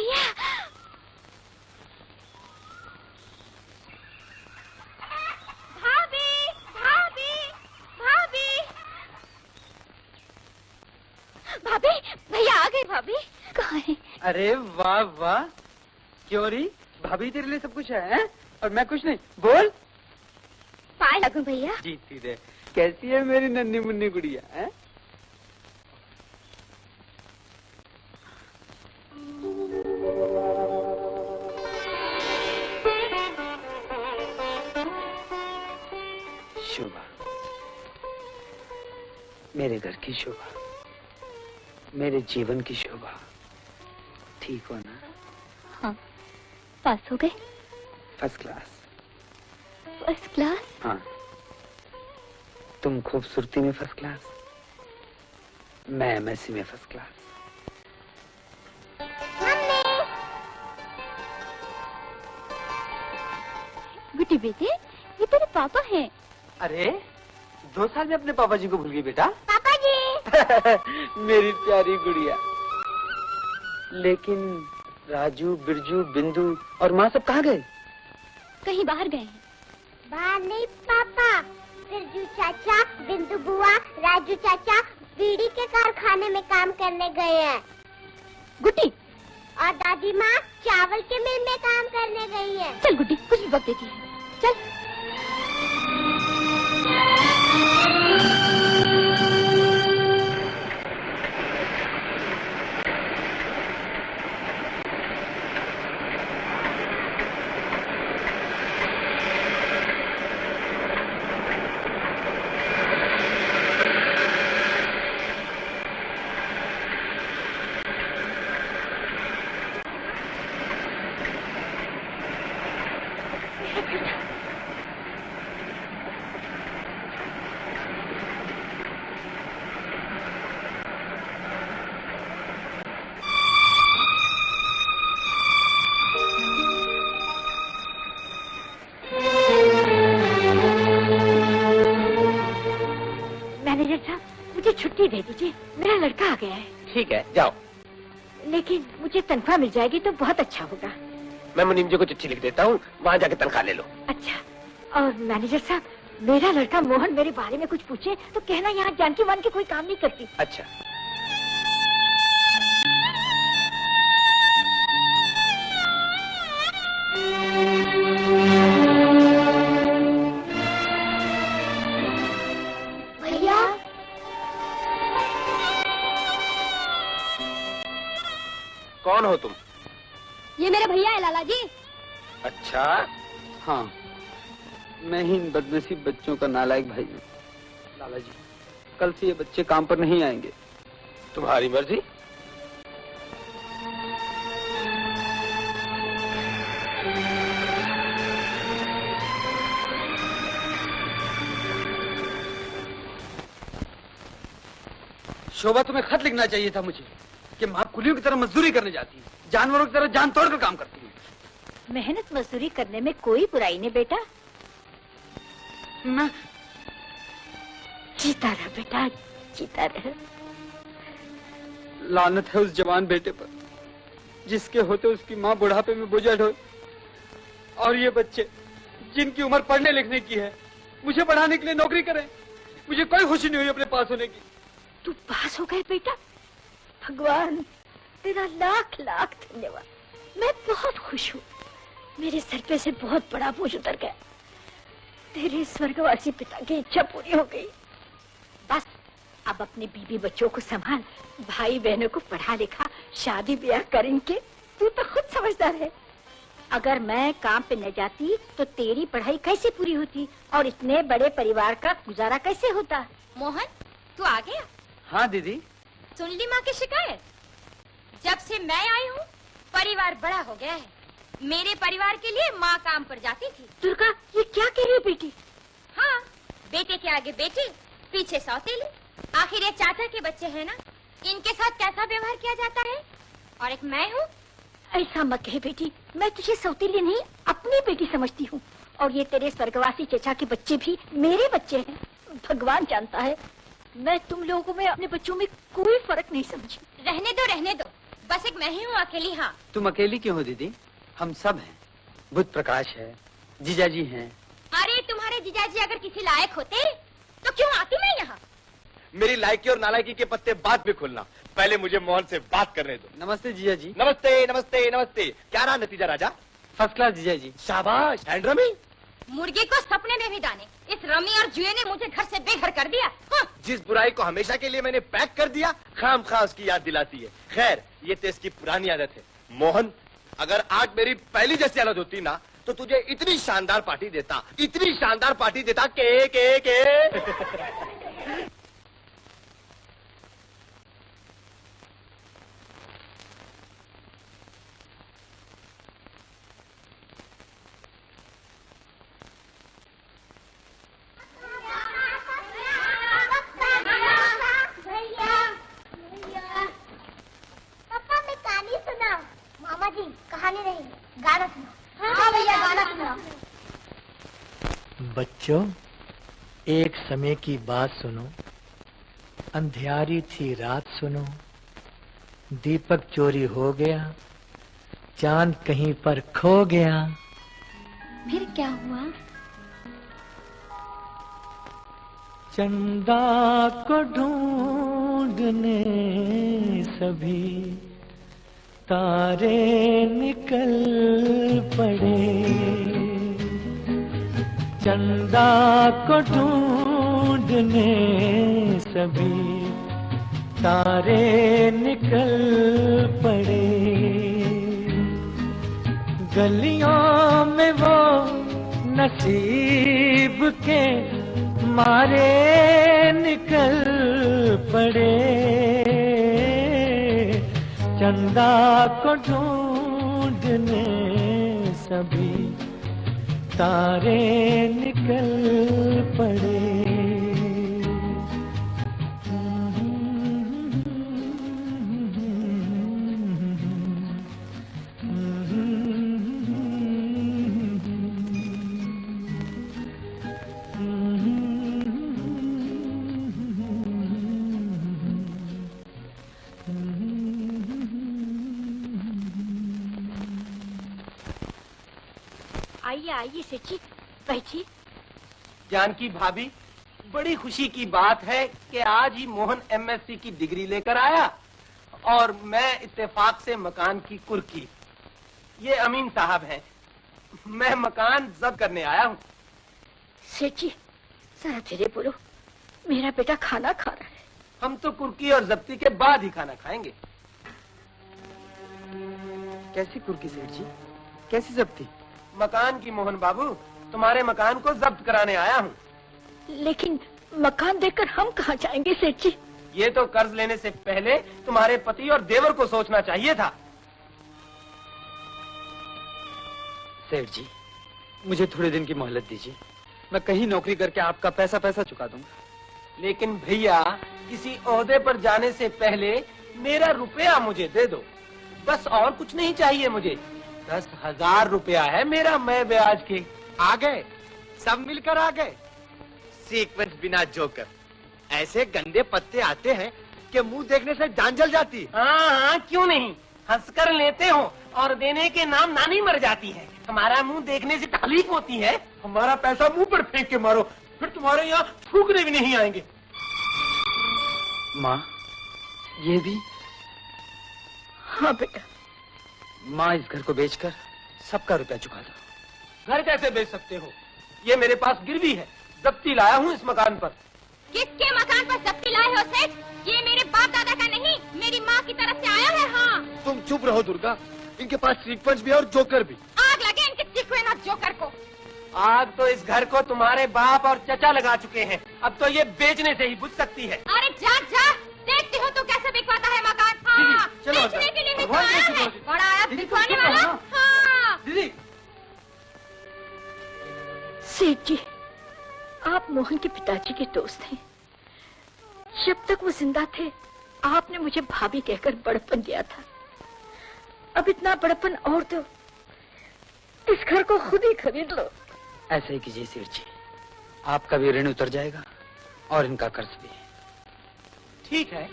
भैया। भाभी, भाभी, भाभी, भाभी, भैया आ गए। भाभी कहाँ है? अरे वाह वाह, क्यों रही भाभी, तेरे लिए सब कुछ है और मैं कुछ नहीं। बोल। पाए लगू भैया। जीती दे। कैसी है मेरी नन्ही मुन्नी गुड़िया है? शोभा, मेरे घर की शोभा, मेरे जीवन की शोभा, ठीक हो ना? हाँ, पास हो गए? First class. First class? हाँ। तुम खूबसूरती में फर्स्ट क्लास, मैं एमएससी में फर्स्ट क्लास। गुड्डी बेटे, ये तेरे पापा हैं। अरे 2 साल में अपने पापा जी को भूल गई बेटा? पापा जी। मेरी प्यारी गुड़िया। लेकिन राजू, बिरजू, बिंदु और माँ सब कहाँ गए? कहीं बाहर गए हैं। बाहर नहीं पापा, बिरजू चाचा, बिंदु बुआ, राजू चाचा बीड़ी के कारखाने में काम करने गए हैं। गुड्डी। और दादी माँ चावल के मिल में काम करने गई है। चल गुड्डी, कुछ भी वक्त देती है। चल। मैनेजर साहब, मुझे छुट्टी दे दीजिए, मेरा लड़का आ गया है। ठीक है, जाओ। लेकिन मुझे तनख्वाह मिल जाएगी तो बहुत अच्छा होगा। मैं मुनीम जी को चिट्ठी लिख देता हूँ, वहाँ जाके तनख्वाह ले लो। अच्छा, और मैनेजर साहब, मेरा लड़का मोहन मेरे बारे में कुछ पूछे तो कहना यहाँ जानकी मान के कोई काम नहीं करती। अच्छा। भैया, कौन हो तुम? ये मेरे भैया है लाला जी। अच्छा। हाँ, मैं ही इन बदनसीब बच्चों का नालायक भाई हूँ। लाला जी, कल से ये बच्चे काम पर नहीं आएंगे। तुम्हारी मर्जी। शोभा, तुम्हें खत लिखना चाहिए था मुझे कि माँ कुलियों की तरह मजदूरी करने जाती है, जानवरों की तरह जान तोड़कर काम करती है। मेहनत मजदूरी करने में कोई बुराई नहीं बेटा। मैं जीता रह बेटा, जीता रह। लानत है उस जवान बेटे पर जिसके होते उसकी माँ बुढ़ापे में बोझा ढोए, और ये बच्चे जिनकी उम्र पढ़ने लिखने की है मुझे पढ़ाने के लिए नौकरी करें। मुझे कोई खुशी नहीं हुई अपने पास होने की। तू पास हो गए बेटा, भगवान तेरा लाख लाख धन्यवाद। मैं बहुत खुश हूँ, मेरे सर पे से बहुत बड़ा बोझ उतर गया। तेरे स्वर्गवासी पिता की इच्छा पूरी हो गई। बस अब अपने बीबी बच्चों को संभाल, भाई बहनों को पढ़ा लिखा, शादी ब्याह कर इनके। तू तो खुद समझदार है। अगर मैं काम पे न जाती तो तेरी पढ़ाई कैसे पूरी होती और इतने बड़े परिवार का गुजारा कैसे होता। मोहन, तू आ गया? हाँ दीदी। सुन ली माँ की शिकायत? जब से मैं आई हूँ परिवार बड़ा हो गया है। मेरे परिवार के लिए माँ काम पर जाती थी। दुर्गा, ये क्या कह रही है बेटी? हाँ, बेटे के आगे बेटे, पीछे सौतेली। आखिर ये चाचा के बच्चे हैं ना, इनके साथ कैसा व्यवहार किया जाता है। और एक मैं हूँ। ऐसा मत कहे बेटी, मैं तुझे सौतेली नहीं अपनी बेटी समझती हूँ। और ये तेरे स्वर्गवासी चचा के बच्चे भी मेरे बच्चे हैं। भगवान जानता है, मैं तुम लोगों में अपने बच्चों में कोई फर्क नहीं समझी। रहने दो, बस एक मैं ही हूँ अकेली। हाँ, तुम अकेली क्यों हो दीदी? हम सब हैं। बुध प्रकाश है, जीजाजी हैं। अरे तुम्हारे जीजाजी अगर किसी लायक होते तो क्यों आती मैं यहाँ? मेरी लायकी और नालायकी के पत्ते बाद में खोलना, पहले मुझे मोहन से बात करने दो। नमस्ते जीजाजी। नमस्ते नमस्ते नमस्ते। क्या रहा नतीजा राजा? फर्स्ट क्लास जीजाजी। शाबाश। And rummy? मुर्गी को सपने में भी दाने। इस रमी और जुए ने मुझे घर से बेघर कर दिया। हाँ। जिस बुराई को हमेशा के लिए मैंने पैक कर दिया, खामखा उसकी याद दिलाती है। खैर, ये तो इसकी पुरानी आदत है। मोहन, अगर आज मेरी पहली जैसी हालत होती ना, तो तुझे इतनी शानदार पार्टी देता, इतनी शानदार पार्टी देता के पापा मैं कहानी सुनाओ। मामा जी कहानी नहीं, गाना सुनाओ। हाँ भैया गाना सुनाओ। बच्चों, एक समय की बात सुनो। अंधियारी थी रात सुनो, दीपक चोरी हो गया, चांद कहीं पर खो गया। फिर क्या हुआ? चंदा को ढूंढने सभी तारे निकल पड़े। चंदा को ढूंढने सभी तारे निकल पड़े। गलियों में वो नसीब के मारे निकल पड़े। चंदा को ढूंढने सभी तारे निकल पड़े। आइए आइए सेठ जी, बैठिए। जानकी भाभी, बड़ी खुशी की बात है कि आज ही मोहन एमएससी की डिग्री लेकर आया और मैं इत्तेफाक से मकान की कुर्की। ये अमीन साहब हैं। मैं मकान जब्त करने आया हूँ। सेठ जी जरा धीरे बोलो, मेरा बेटा खाना खा रहा है। हम तो कुर्की और जब्ती के बाद ही खाना खाएंगे। कैसी कुर्की सेठ जी? कैसी जब्ती? मकान की मोहन बाबू, तुम्हारे मकान को जब्त कराने आया हूँ। लेकिन मकान देखकर हम कहाँ जाएंगे सेठ जी? ये तो कर्ज लेने से पहले तुम्हारे पति और देवर को सोचना चाहिए था। सेठ जी, मुझे थोड़े दिन की मोहलत दीजिए। मैं कहीं नौकरी करके आपका पैसा चुका दूंगा। लेकिन भैया, किसी ओहदे पर जाने से पहले मेरा रुपया मुझे दे दो, बस और कुछ नहीं चाहिए मुझे। 10,000 रुपया है मेरा, मैं ब्याज के। आ गए, सब मिलकर आ गए। सीक्वेंस बिना जोकर, ऐसे गंदे पत्ते आते हैं कि मुंह देखने से जान जल जाती। हाँ हाँ, क्यों नहीं, हंसकर लेते हो और देने के नाम नानी मर जाती है। हमारा मुंह देखने से तकलीफ होती है। हमारा पैसा मुंह पर फेंक के मारो, फिर तुम्हारे यहाँ थूकने भी नहीं आएंगे। माँ, ये भी? हाँ बेटा। माँ, इस घर को बेचकर सबका रुपया चुका दो। घर कैसे बेच सकते हो? ये मेरे पास गिरवी है, जब्ती लाया हूँ इस मकान पर। किसके मकान पर जब्ती लाए हो सेठ? ये मेरे बाप दादा का नहीं, मेरी माँ की तरफ से आया है। हाँ, तुम चुप रहो दुर्गा, इनके पास सीक्वेंस भी है और जोकर भी। आग लगे इनके सीक्वेंस और जोकर को। आग तो इस घर को तुम्हारे बाप और चचा लगा चुके हैं, अब तो ये बेचने से ही बुझ सकती है। अरे जा जा, देखती हो तू कैसे बिकवाता है मकान। हाँ, चलो बेचने के लिए ही तो भगवान आया की है। मर्जी। बड़ा आया दीदी, बिकवाने तुम वाला। चुप रहो। हाँ। दीदी, सेठ जी, आप मोहन के पिताजी के दोस्त हैं। जब तक वो जिंदा थे, आपने मुझे भाभी कहकर बड़पन दिया था। अब इतना बड़पन और दो, इस घर को खुद ही खरीद लो। ऐसा ही कीजिए सेठ जी, आपका भी ऋण उतर जाएगा और इनका कर्ज भी। ठीक है,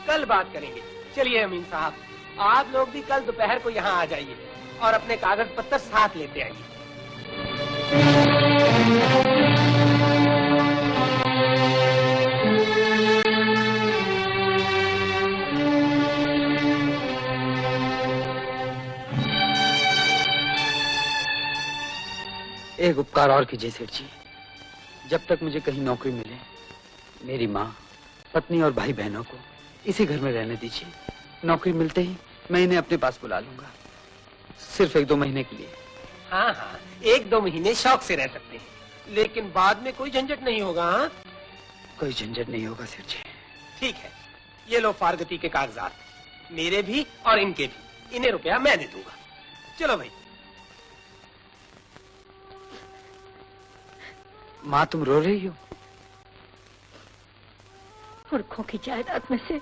कल बात करेंगे। चलिए अमीन साहब, आप लोग भी कल दोपहर को यहाँ आ जाइए और अपने कागज पत्र साथ लेते आइए। एक उपकार और कीजिए सेठ जी, जब तक मुझे कहीं नौकरी मिले मेरी माँ, पत्नी और भाई बहनों को इसी घर में रहने दीजिए। नौकरी मिलते ही मैं इन्हें अपने पास बुला लूंगा, सिर्फ 1-2 महीने के लिए। हाँ हाँ, 1-2 महीने शौक से रह सकते हैं, लेकिन बाद में कोई झंझट नहीं होगा। हाँ, कोई झंझट नहीं होगा सेठ जी। ठीक है, ये लो फारगती के कागजात, मेरे भी और इनके भी। इन्हें रुपया मैं दे दूंगा। चलो भाई। माँ तुम रो रही हो? पुरखों की जायदाद में से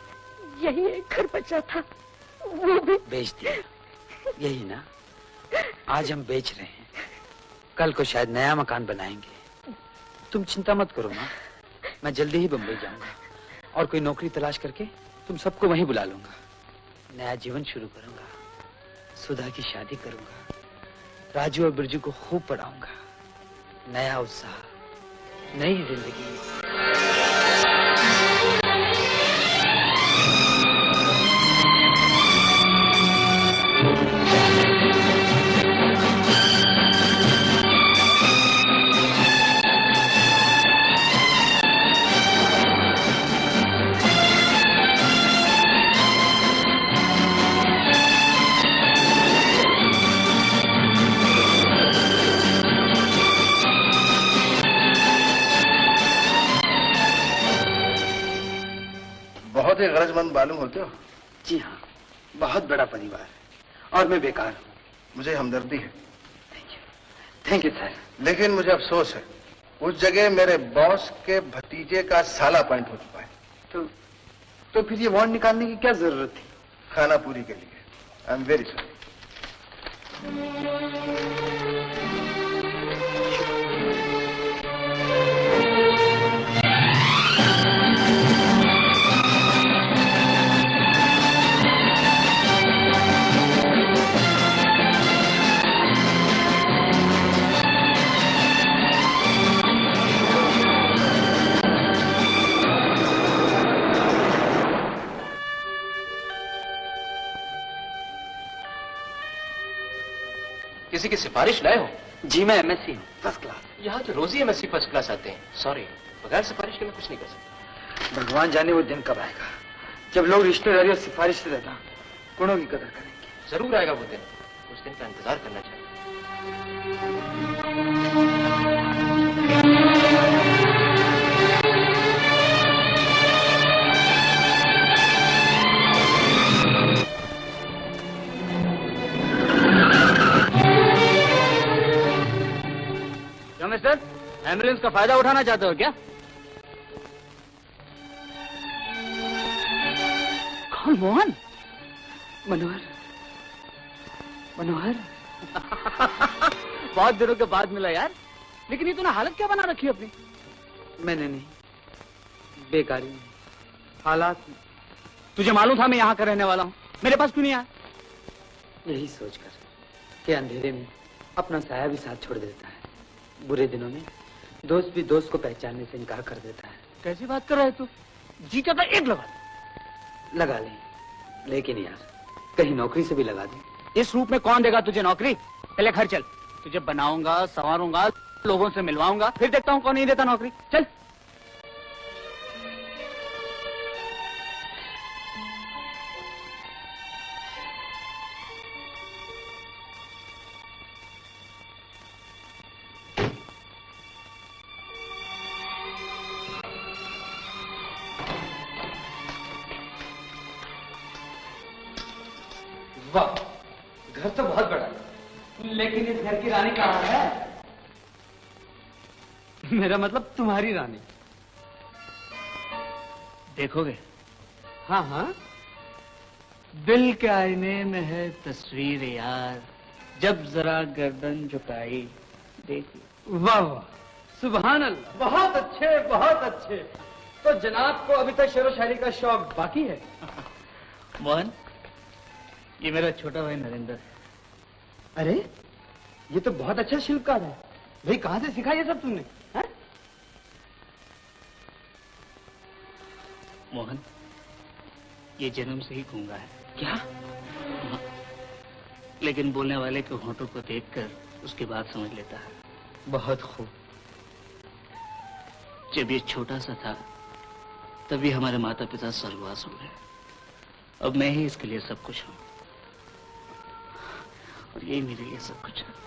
यही एक घर बचा था, वो भी बेच दिया। यही ना, आज हम बेच रहे हैं, कल को शायद नया मकान बनाएंगे। तुम चिंता मत करो माँ, मैं जल्दी ही बम्बई जाऊंगा और कोई नौकरी तलाश करके तुम सबको वहीं बुला लूंगा। नया जीवन शुरू करूंगा, सुधा की शादी करूंगा, राजू और बिरजू को खूब पढ़ाऊंगा। नया उत्साह, नई जिंदगी। बहुत ही गरजमंद मालूम होते हो। जी हाँ, बहुत बड़ा परिवार है और मैं बेकार हूँ। मुझे हमदर्दी है। Thank you sir. लेकिन मुझे अफसोस है, उस जगह मेरे बॉस के भतीजे का साला अपॉइंट हो चुका है। तो फिर ये वार्ड निकालने की क्या जरूरत थी? खाना पूरी के लिए। I am very sorry. किसी की सिफारिश लाए हो? जी मैं एमएससी हूँ, फर्स्ट क्लास। यहाँ तो रोज ही एमएससी फर्स्ट क्लास आते हैं। सॉरी, बगैर सिफारिश के मैं कुछ नहीं कर सकता। भगवान जाने वो दिन कब आएगा जब लोग रिश्तेदारी और सिफारिश से ज्यादा गुणों की कदर करेंगे। जरूर आएगा वो दिन, उस दिन का इंतजार करना चाहिए। मिस्टर, एम्बुलेंस का फायदा उठाना चाहते हो क्या? कौन? मोहन? मनोहर? मनोहर? बहुत दिनों के बाद मिला यार। लेकिन ये तूने हालत क्या बना रखी है अपनी? मैंने नहीं, बेकारी में, हालात में। तुझे मालूम था मैं यहाँ का रहने वाला हूँ, मेरे पास क्यों नहीं आया? यही सोचकर कि अंधेरे में अपना साया भी साथ छोड़ देता है, बुरे दिनों में दोस्त भी दोस्त को पहचानने से इनकार कर देता है। कैसी बात कर रहा है तू? जी चाहता एक लगा ले, लेकिन यार कहीं नौकरी से भी लगा दे। इस रूप में कौन देगा तुझे नौकरी? पहले घर चल, तुझे बनाऊंगा, संवारूंगा, लोगों से मिलवाऊंगा, फिर देखता हूँ कौन नहीं देता नौकरी। चल। वाह, घर तो बहुत बड़ा है, लेकिन इस घर की रानी कहाँ है? मेरा मतलब तुम्हारी रानी। देखोगे? हाँ हाँ, दिल के आईने में है तस्वीर यार, जब जरा गर्दन झुकाई देखी। वाह वाह, सुभान अल्लाह, बहुत अच्छे बहुत अच्छे। तो जनाब को अभी तक शेरो शायरी का शौक बाकी है? मोहन, ये मेरा छोटा भाई नरेंद्र है। अरे ये तो बहुत अच्छा शिल्पकार है भाई। कहाँ से सीखा ये सब तुमने? है? मोहन, ये जन्म से ही गूंगा है। क्या? हाँ, लेकिन बोलने वाले के होंठों को देखकर उसकी बात समझ लेता है। बहुत खूब। जब ये छोटा सा था तभी हमारे माता पिता स्वर्गवास हो गए। अब मैं ही इसके लिए सब कुछ हूँ और यही मेरे लिए सब कुछ है।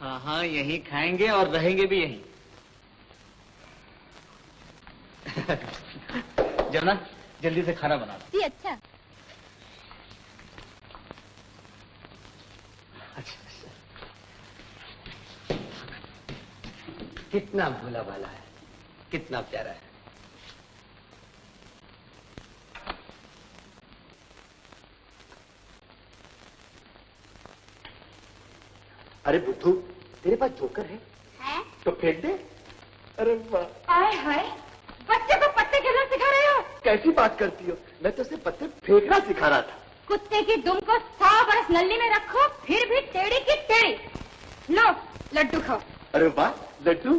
हाँ हाँ, यहीं खाएंगे और रहेंगे भी यहीं। जमुना, जल्दी से खाना बना दो। जी अच्छा। कितना भोला भाला है, कितना प्यारा है। अरे बुद्धू, तेरे पास जोकर है? है? तो फेंक दे। अरे वाह। आए हाय, बच्चे को पत्ते खेलना सिखा रहे हो? कैसी बात करती हो? मैं तो उसे पत्ते फेंकना सिखा रहा था। कुत्ते की दुम को 100 बरस नल्ली में रखो फिर भी टेढ़ी की टेढ़ी। लो लड्डू खाओ। अरे वाह, लड्डू।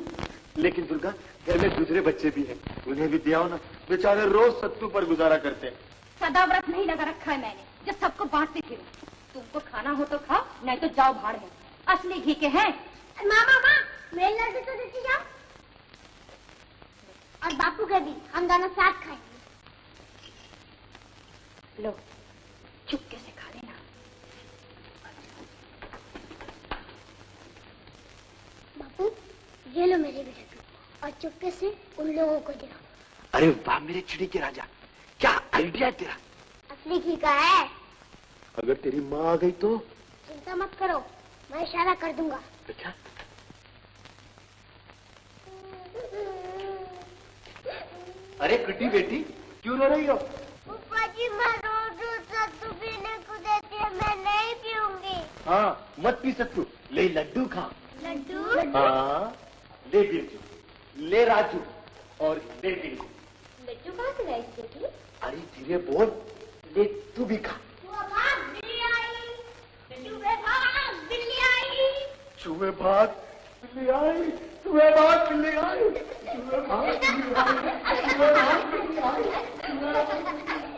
लेकिन दुर्गा, घर में दूसरे बच्चे भी हैं, उन्हें भी दिया हो ना। बेचारे रोज सत्तू पर गुजारा करते हैं। सदा व्रत नहीं लगा रखा है मैंने जो सबको बांटती फिरूं। तुमको खाना हो तो खाओ, नहीं तो जाओ भाड़ में। असली घी के हैं। मामा मेरे लड्डू तो देती जाओ। और बापू के भी, हम दोनों साथ खाएंगे। लो चुपके से खा लेना। बापू ये लो मेरे भी लड्डू और चुपके से उन लोगों को दिखाओ। अरे वाह मेरे चिड़ी के राजा, क्या आइडिया है तेरा। असली घी का है। अगर तेरी माँ आ गई तो? चिंता मत करो, मैं इशारा कर दूंगा। अच्छा। अरे कुटी बेटी, क्यों रो रही हो? पापा जी मैं रोज सत्तू पीने को देती है, मैं नहीं पीऊंगी। हाँ मत पी सत्तू, ले लड्डू खा। लड्डू? हाँ ले बिरजू, ले राजू और ले बिरजू। लड्डू कहाँ से लाई थी? अरे धीरे बोल, ले तू भी खा। बिल्ली आई, चूहे भाग बिल्ली आई। चूहे भाग बिल्ली आई, चूहे भाग बिल्ली आई, चूहे भाग बिल्ली आई, चूहे भाग बिल्ली आई, चूहे भाग बिल्ली आई।